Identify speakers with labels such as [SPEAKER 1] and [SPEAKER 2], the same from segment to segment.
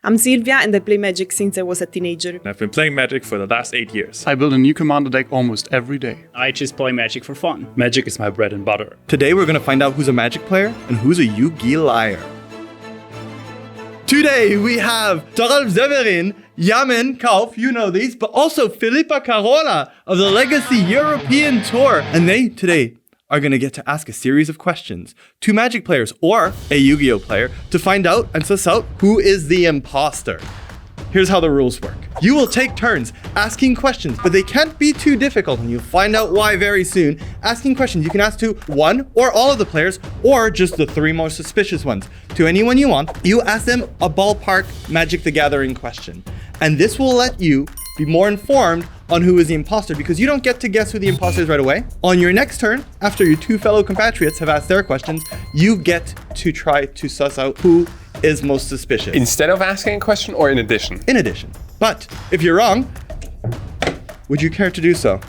[SPEAKER 1] I'm Silvia and I play Magic since I was a teenager.
[SPEAKER 2] I've been playing Magic for the last 8 years.
[SPEAKER 3] I build a new commander deck almost every day.
[SPEAKER 4] I just play Magic for fun.
[SPEAKER 2] Magic is my bread and butter.
[SPEAKER 5] Today we're gonna find out who's a Magic player and who's a Yu-Gi liar. Today we have Toralf Severin, Yamen Kauf, you know these, but also Filipa Carola of the Legacy European Tour. And they today are gonna get to ask a series of questions to Magic players or a Yu-Gi-Oh player to find out and suss out who is the imposter. Here's how the rules work. You will take turns asking questions, but they can't be too difficult, and you'll find out why very soon. Asking questions you can ask to one or all of the players, or just the 3 most suspicious ones. To anyone you want, you ask them a ballpark Magic the Gathering question. And this will let you be more informed on who is the imposter, because you don't get to guess who the imposter is right away. On your next turn, after your 2 fellow compatriots have asked their questions, you get to try to suss out who is most suspicious.
[SPEAKER 6] Instead of asking a question or in addition?
[SPEAKER 5] In addition. But if you're wrong, would you care to do so?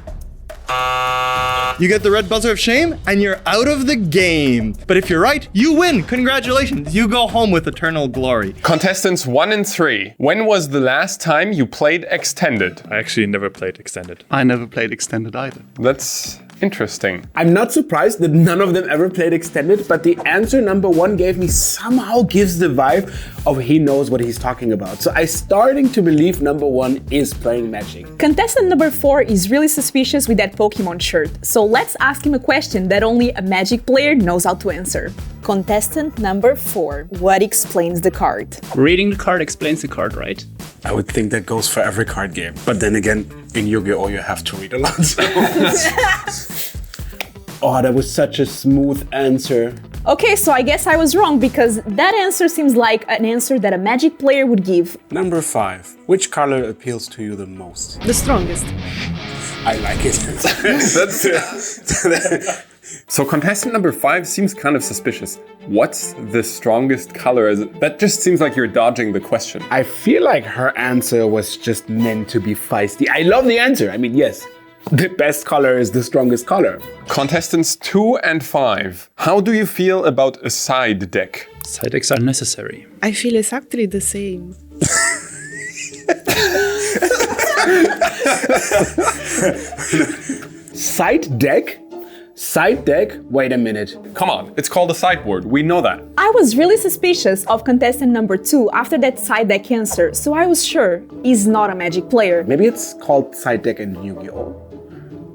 [SPEAKER 5] You get the red buzzer of shame and you're out of the game. But if you're right, you win. Congratulations. You go home with eternal glory.
[SPEAKER 6] Contestants 1 and 3. When was the last time you played Extended?
[SPEAKER 2] I actually never played Extended.
[SPEAKER 3] I never played Extended either.
[SPEAKER 6] That's interesting.
[SPEAKER 7] I'm not surprised that none of them ever played Extended, but the answer number 1 gave me somehow gives the vibe of he knows what he's talking about. So I'm starting to believe number 1 is playing Magic.
[SPEAKER 8] Contestant number 4 is really suspicious with that Pokemon shirt. So let's ask him a question that only a Magic player knows how to answer. Contestant number 4, what explains the card?
[SPEAKER 4] Reading the card explains the card, right?
[SPEAKER 7] I would think that goes for every card game. But then again, in Yu-Gi-Oh! You have to read a lot. So. Oh, that was such a smooth answer.
[SPEAKER 8] Okay, so I guess I was wrong, because that answer seems like an answer that a Magic player would give.
[SPEAKER 7] Number 5, which color appeals to you the most?
[SPEAKER 1] The strongest.
[SPEAKER 7] I like it.
[SPEAKER 6] So contestant number 5 seems kind of suspicious. What's the strongest color? That just seems like you're dodging the question.
[SPEAKER 7] I feel like her answer was just meant to be feisty. I love the answer. I mean, yes, the best color is the strongest color.
[SPEAKER 6] Contestants 2 and 5. How do you feel about a side deck?
[SPEAKER 4] Side decks are necessary.
[SPEAKER 1] I feel exactly the same.
[SPEAKER 7] Side deck? Side deck? Wait a minute.
[SPEAKER 6] Come on, it's called a sideboard. We know that.
[SPEAKER 8] I was really suspicious of contestant number 2 after that side deck answer, so I was sure he's not a Magic player.
[SPEAKER 7] Maybe it's called side deck in Yu-Gi-Oh!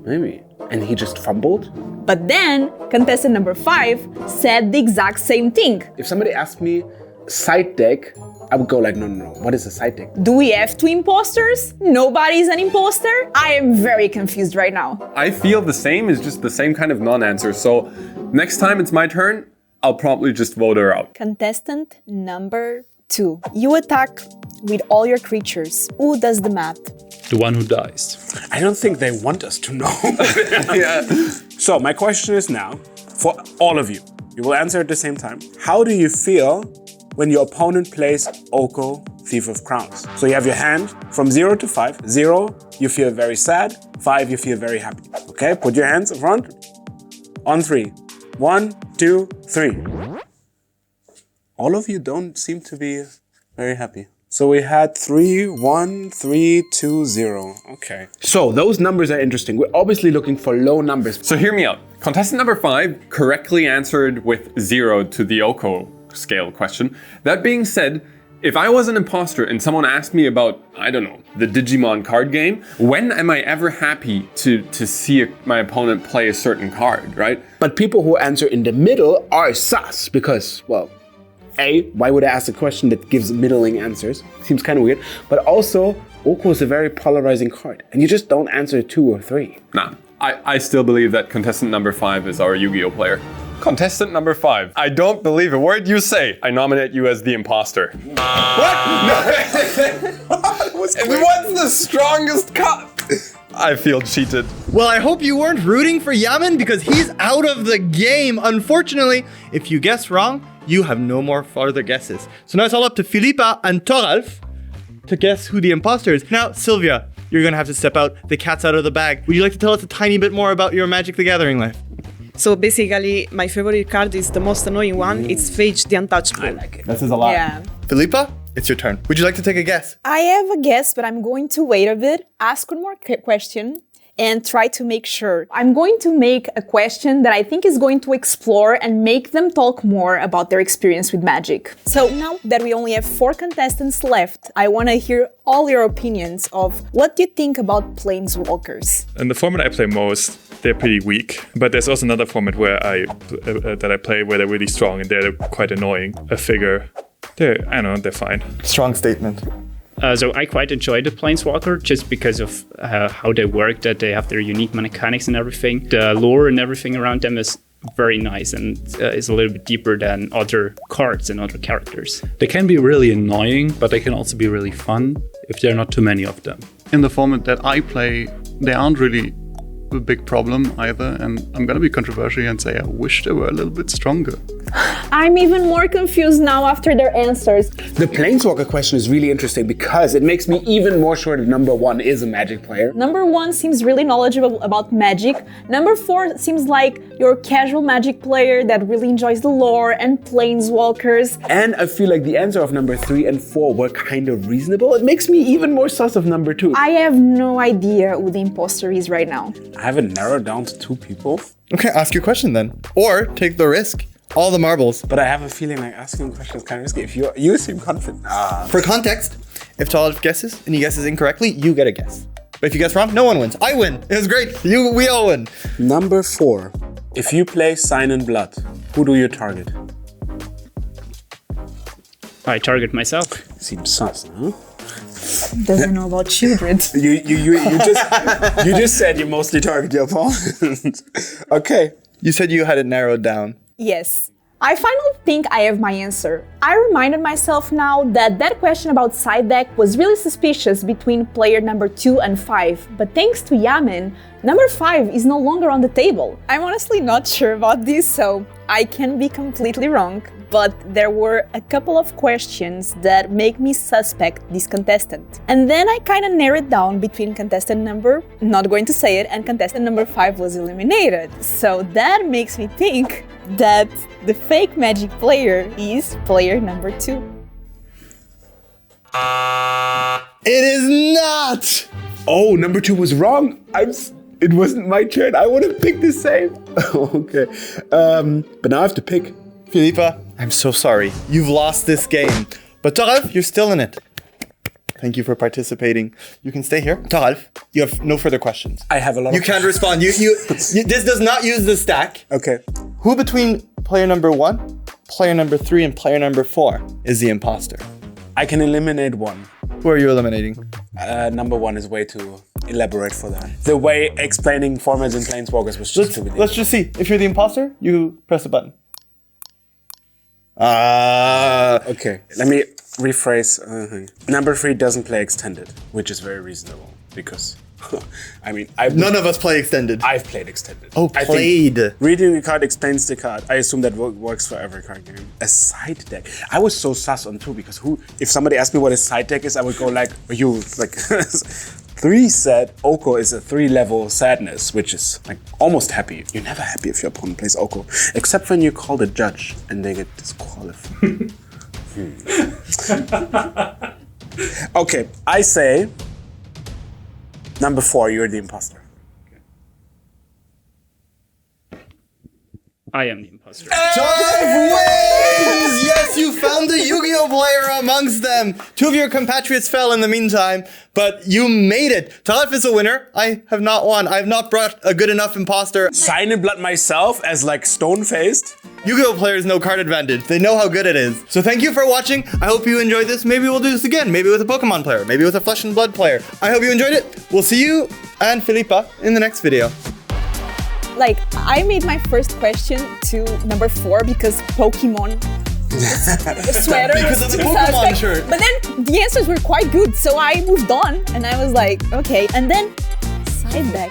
[SPEAKER 7] Maybe. And he just fumbled?
[SPEAKER 8] But then, contestant number 5 said the exact same thing.
[SPEAKER 7] If somebody asked me side deck, I would go like, no, what is a side deck?
[SPEAKER 8] Do we have 2 imposters? Nobody's an imposter? I am very confused right now.
[SPEAKER 6] I feel the same, is just the same kind of non-answer. So next time it's my turn, I'll probably just vote her out.
[SPEAKER 8] Contestant number 2. You attack with all your creatures. Who does the math?
[SPEAKER 4] The one who dies.
[SPEAKER 7] I don't think they want us to know.
[SPEAKER 6] Yeah.
[SPEAKER 7] So my question is now, for all of you, you will answer at the same time. How do you feel when your opponent plays Oko, Thief of Crowns? So you have your hand from 0 to 5. 0, you feel very sad. 5, you feel very happy. Okay, put your hands in front. On 3. 1, 2, 3. All of you don't seem to be very happy. So we had 3, 1, 3, 2, 0. Okay. So those numbers are interesting. We're obviously looking for low numbers.
[SPEAKER 6] So hear me out. Contestant number 5 correctly answered with 0 to the Oko scale question. That being said, if I was an imposter and someone asked me about, I don't know, the Digimon card game, when am I ever happy to see my opponent play a certain card, right?
[SPEAKER 7] But people who answer in the middle are sus because, well, A, why would I ask a question that gives middling answers? Seems kind of weird. But also, Oko is a very polarizing card, and you just don't answer 2 or 3.
[SPEAKER 6] Nah, I still believe that contestant number 5 is our Yu-Gi-Oh player. Contestant number 5. I don't believe a word you say. I nominate you as the imposter. What? No. What's the strongest card? I feel cheated.
[SPEAKER 5] Well, I hope you weren't rooting for Yamen because he's out of the game. Unfortunately, if you guess wrong, you have no more further guesses. So now it's all up to Filipa and Toralf to guess who the imposter is. Now, Sylvia, you're gonna have to step out. The cat's out of the bag. Would you like to tell us a tiny bit more about your Magic the Gathering life?
[SPEAKER 1] So basically, my favorite card is the most annoying one. It's Phage the Untouchable.
[SPEAKER 7] I like it.
[SPEAKER 5] This is a lot.
[SPEAKER 8] Yeah.
[SPEAKER 5] Filipa? it's your turn. Would you like to take a guess?
[SPEAKER 8] I have a guess, but I'm going to wait a bit, ask one more question, and try to make sure. I'm going to make a question that I think is going to explore and make them talk more about their experience with magic. So now that we only have 4 contestants left, I want to hear all your opinions of what you think about planeswalkers.
[SPEAKER 2] In the format I play most, they're pretty weak. But there's also another format where that I play where they're really strong and they're quite annoying. I figure they're fine.
[SPEAKER 5] Strong statement.
[SPEAKER 4] So I quite enjoy the Planeswalker just because of how they work, that they have their unique mechanics and everything. The lore and everything around them is very nice and is a little bit deeper than other cards and other characters.
[SPEAKER 2] They can be really annoying, but they can also be really fun if there are not too many of them.
[SPEAKER 3] In the format that I play, they aren't really a big problem either, and I'm gonna be controversial and say I wish they were a little bit stronger.
[SPEAKER 8] I'm even more confused now after their answers.
[SPEAKER 7] The Planeswalker question is really interesting because it makes me even more sure that number 1 is a Magic player.
[SPEAKER 8] Number 1 seems really knowledgeable about magic. Number 4 seems like you're a casual magic player that really enjoys the lore and planeswalkers.
[SPEAKER 7] And I feel like the answer of number 3 and 4 were kind of reasonable. It makes me even more sus of number 2.
[SPEAKER 8] I have no idea who the imposter is right now.
[SPEAKER 7] I have it narrowed down to 2 people.
[SPEAKER 5] Okay, ask your question then. Or take the risk. All the marbles.
[SPEAKER 7] But I have a feeling like asking questions is kind of risky. If you seem confident.
[SPEAKER 5] For context, if Talif guesses and he guesses incorrectly, you get a guess. But if you guess wrong, no one wins. I win. It was great. We all win.
[SPEAKER 7] Number 4. If you play Sign in Blood, who do you target?
[SPEAKER 4] I target myself.
[SPEAKER 7] Seems sus, huh?
[SPEAKER 8] Doesn't know about children.
[SPEAKER 7] You just said you mostly target your opponent. Okay.
[SPEAKER 5] You said you had it narrowed down.
[SPEAKER 8] Yes. I finally think I have my answer. I reminded myself now that that question about side deck was really suspicious between player number 2 and 5, but thanks to Yamen, number 5 is no longer on the table. I'm honestly not sure about this, so I can be completely wrong, but there were a couple of questions that make me suspect this contestant. And then I kind of narrowed down between contestant number, not going to say it, and contestant number 5 was eliminated. So that makes me think that the fake magic player is player number 2.
[SPEAKER 5] It is not!
[SPEAKER 7] Oh, number 2 was wrong. It wasn't my turn. I would have picked the same. Okay. But now I have to pick.
[SPEAKER 5] Philippa, I'm so sorry. You've lost this game. But Taralf, you're still in it. Thank you for participating. You can stay here. Taralf, you have no further questions.
[SPEAKER 7] I have a lot
[SPEAKER 5] You
[SPEAKER 7] of
[SPEAKER 5] can't respond. This does not use the stack.
[SPEAKER 7] Okay.
[SPEAKER 5] Who between player number 1, player number 3, and player number 4 is the imposter?
[SPEAKER 7] I can eliminate one.
[SPEAKER 5] Who are you eliminating?
[SPEAKER 7] Number 1 is way too elaborate for that. The way explaining formats in Planeswalkers was just too
[SPEAKER 5] Let's just see. If you're the imposter, you press the button.
[SPEAKER 7] Okay, let me rephrase. Number 3 doesn't play extended, which is very reasonable because, I mean,
[SPEAKER 5] None of us play extended.
[SPEAKER 7] I've played extended.
[SPEAKER 5] Oh,
[SPEAKER 7] I
[SPEAKER 5] played.
[SPEAKER 7] think reading the card explains the card. I assume that works for every card game. A side deck. I was so sus on 2 because if somebody asked me what a side deck is, I would go like, are you like 3 said Oko is a 3-level sadness, which is like almost happy. You're never happy if your opponent plays Oko, except when you call the judge and they get disqualified. Okay, I say number 4, you're the imposter.
[SPEAKER 4] I am the imposter.
[SPEAKER 5] Taralf wins! Yes, you found the Yu-Gi-Oh player amongst them. 2 of your compatriots fell in the meantime, but you made it. Taralf is a winner. I have not won. I have not brought a good enough imposter.
[SPEAKER 7] Sign in Blood myself as like stone-faced.
[SPEAKER 5] Yu-Gi-Oh players know card advantage. They know how good it is. So thank you for watching. I hope you enjoyed this. Maybe we'll do this again. Maybe with a Pokemon player. Maybe with a Flesh and Blood player. I hope you enjoyed it. We'll see you and Philippa in the next video.
[SPEAKER 8] Like, I made my first question to number 4 because Pokemon, the sweater
[SPEAKER 5] Because
[SPEAKER 8] was
[SPEAKER 5] of the
[SPEAKER 8] too
[SPEAKER 5] Pokemon
[SPEAKER 8] suspect.
[SPEAKER 5] shirt.
[SPEAKER 8] But then the answers were quite good, so I moved on and I was like, okay. And then side deck.